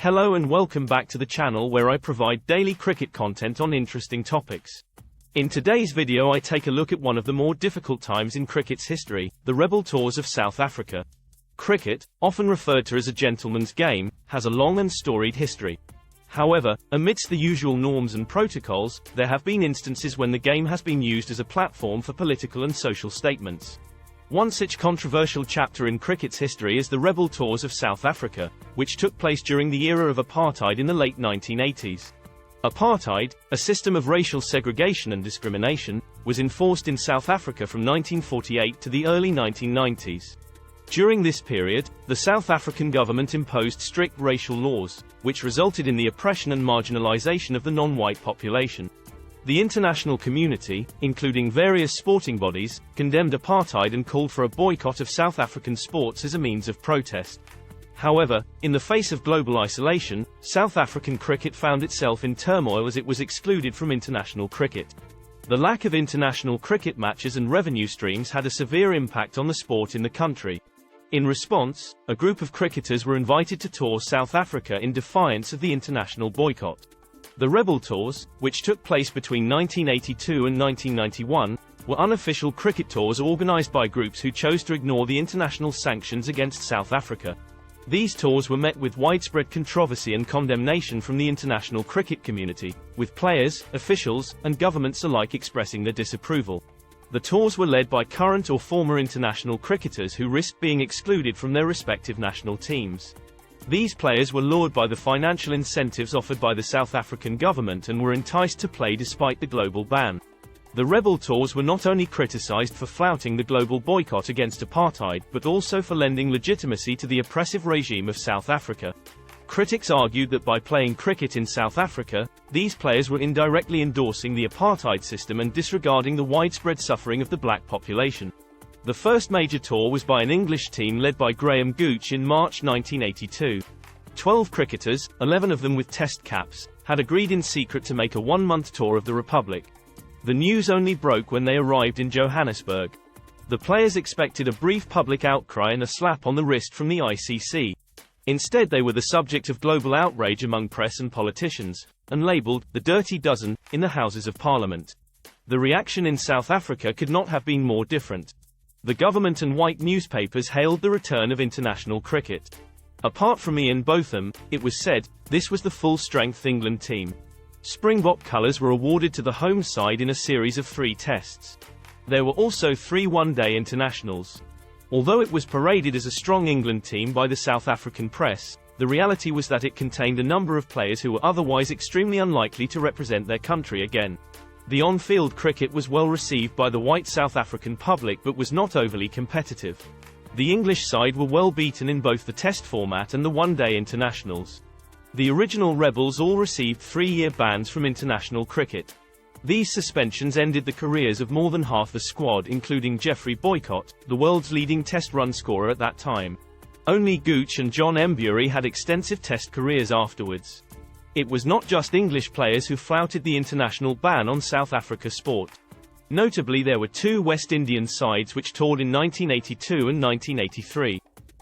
Hello and welcome back to the channel where I provide daily cricket content on interesting topics. In today's video I take a look at one of the more difficult times in cricket's history, the rebel tours of South Africa. Cricket, often referred to as a gentleman's game, has a long and storied history. However, amidst the usual norms and protocols, there have been instances when the game has been used as a platform for political and social statements. One such controversial chapter in cricket's history is the rebel tours of South Africa, which took place during the era of apartheid in the late 1980s. Apartheid, a system of racial segregation and discrimination, was enforced in South Africa from 1948 to the early 1990s. During this period, the South African government imposed strict racial laws, which resulted in the oppression and marginalization of the non-white population. The international community, including various sporting bodies, condemned apartheid and called for a boycott of South African sports as a means of protest. However, in the face of global isolation, South African cricket found itself in turmoil as it was excluded from international cricket. The lack of international cricket matches and revenue streams had a severe impact on the sport in the country. In response, a group of cricketers were invited to tour South Africa in defiance of the international boycott. The Rebel Tours, which took place between 1982 and 1991, were unofficial cricket tours organized by groups who chose to ignore the international sanctions against South Africa. These tours were met with widespread controversy and condemnation from the international cricket community, with players, officials, and governments alike expressing their disapproval. The tours were led by current or former international cricketers who risked being excluded from their respective national teams. These players were lured by the financial incentives offered by the South African government and were enticed to play despite the global ban. The Rebel Tours were not only criticized for flouting the global boycott against apartheid but also for lending legitimacy to the oppressive regime of South Africa. Critics argued that by playing cricket in South Africa, these players were indirectly endorsing the apartheid system and disregarding the widespread suffering of the black population. The first major tour was by an English team led by Graham Gooch in March 1982. 12 cricketers, 11 of them with test caps, had agreed in secret to make a one-month tour of the Republic. The news only broke when they arrived in Johannesburg. The players expected a brief public outcry and a slap on the wrist from the ICC. Instead they were the subject of global outrage among press and politicians, and labelled the Dirty Dozen in the Houses of Parliament. The reaction in South Africa could not have been more different. The government and white newspapers hailed the return of international cricket. Apart from Ian Botham, it was said, this was the full-strength England team. Springbok colours were awarded to the home side in a series of 3 tests. There were also 3 one-day internationals. Although it was paraded as a strong England team by the South African press, the reality was that it contained a number of players who were otherwise extremely unlikely to represent their country again. The on-field cricket was well received by the white South African public but was not overly competitive. The English side were well beaten in both the test format and the one-day internationals. The original Rebels all received 3-year bans from international cricket. These suspensions ended the careers of more than half the squad, including Geoffrey Boycott, the world's leading test run scorer at that time. Only Gooch and John Embury had extensive test careers afterwards. It was not just English players who flouted the international ban on South Africa sport. Notably, there were 2 West Indian sides which toured in 1982 and 1983.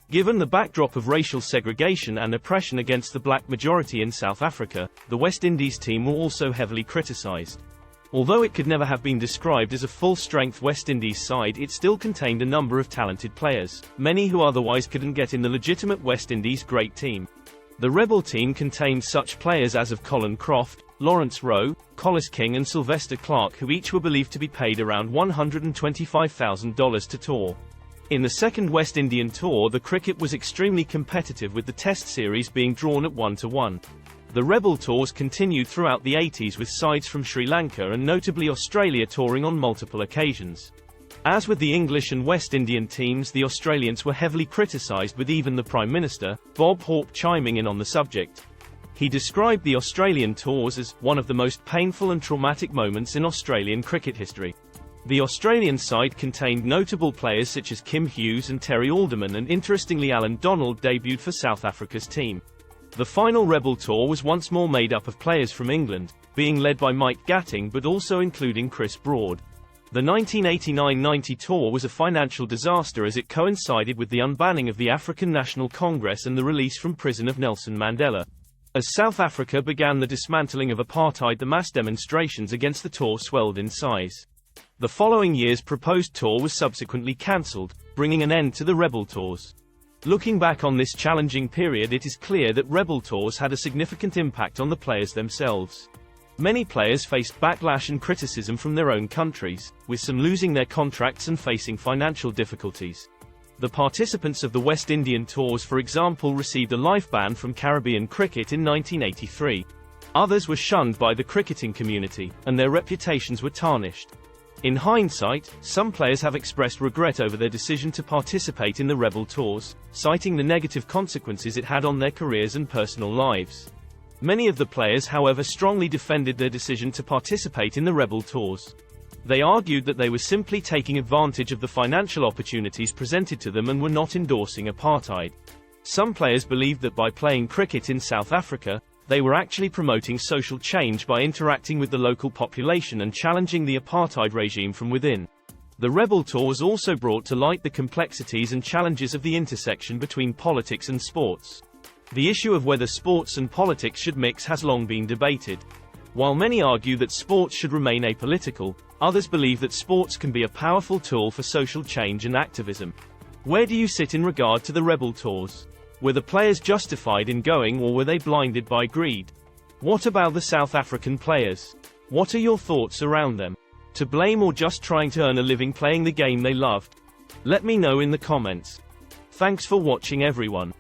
Given the backdrop of racial segregation and oppression against the black majority in South Africa, the West Indies team were also heavily criticized. Although it could never have been described as a full-strength West Indies side, it still contained a number of talented players, many who otherwise couldn't get in the legitimate West Indies great team. The Rebel team contained such players as of Colin Croft, Lawrence Rowe, Collis King and Sylvester Clarke, who each were believed to be paid around $125,000 to tour. In the second West Indian tour, the cricket was extremely competitive, with the test series being drawn at 1-1. The Rebel tours continued throughout the 80s, with sides from Sri Lanka and notably Australia touring on multiple occasions. As with the English and West Indian teams, the Australians were heavily criticised, with even the Prime Minister, Bob Hawke, chiming in on the subject. He described the Australian tours as one of the most painful and traumatic moments in Australian cricket history. The Australian side contained notable players such as Kim Hughes and Terry Alderman, and interestingly Alan Donald debuted for South Africa's team. The final Rebel tour was once more made up of players from England, being led by Mike Gatting but also including Chris Broad. The 1989-90 tour was a financial disaster as it coincided with the unbanning of the African National Congress and the release from prison of Nelson Mandela. As South Africa began the dismantling of apartheid, the mass demonstrations against the tour swelled in size. The following year's proposed tour was subsequently cancelled, bringing an end to the rebel tours. Looking back on this challenging period, it is clear that rebel tours had a significant impact on the players themselves. Many players faced backlash and criticism from their own countries, with some losing their contracts and facing financial difficulties. The participants of the West Indian tours, for example, received a life ban from Caribbean cricket in 1983. Others were shunned by the cricketing community, and their reputations were tarnished. In hindsight, some players have expressed regret over their decision to participate in the rebel tours, citing the negative consequences it had on their careers and personal lives. Many of the players, however, strongly defended their decision to participate in the rebel tours. They argued that they were simply taking advantage of the financial opportunities presented to them and were not endorsing apartheid. Some players believed that by playing cricket in South Africa, they were actually promoting social change by interacting with the local population and challenging the apartheid regime from within. The rebel tours also brought to light the complexities and challenges of the intersection between politics and sports. The issue of whether sports and politics should mix has long been debated. While many argue that sports should remain apolitical, others believe that sports can be a powerful tool for social change and activism. Where do you sit in regard to the rebel tours? Were the players justified in going, or were they blinded by greed? What about the South African players? What are your thoughts around them? To blame or just trying to earn a living playing the game they loved? Let me know in the comments. Thanks for watching, everyone.